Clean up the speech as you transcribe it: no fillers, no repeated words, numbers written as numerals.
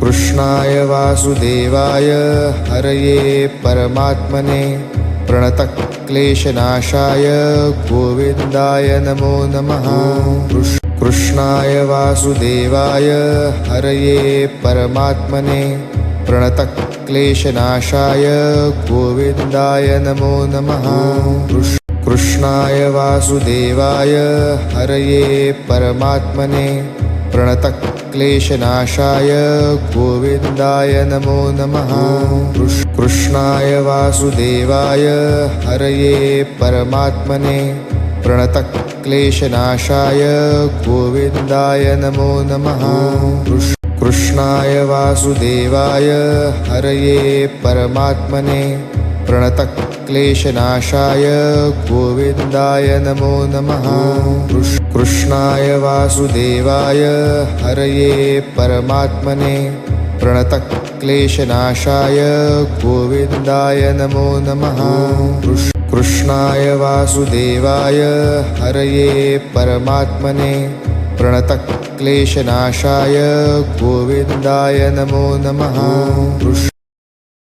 कृष्णाय वासुदेवाय हरये परमात्मने प्रणतक्लेशनाशाय गोविन्दाय नमो नमः। कृष्णाय वासुदेवाय हरये परमात्मने प्रणतक्लेशनाशाय गोविन्दाय नमो नमः। कृष्णाय वासुदेवाय हरये परमात्मने प्रणतक्लेशनाशाय गोविन्दाय नमो नमः। कृष्णाय वासुदेवाय हरये परमात्मने प्रणतक्लेशनाशाय गोविन्दाय नमो नमः। कृष्णाय वासुदेवाय हरये परमात्मने प्रणतक्लेशनाशाय गोविन्दाय नमो नमः। कृष्णाय वासुदेवाय हरये परमात्मने प्रणतक्लेशनाशाय गोविन्दाय नमो नमः। कृष्णाय वासुदेवाय हरये परमात्मने प्रणतक्लेशनाशाय गोविन्दाय नमो नमः।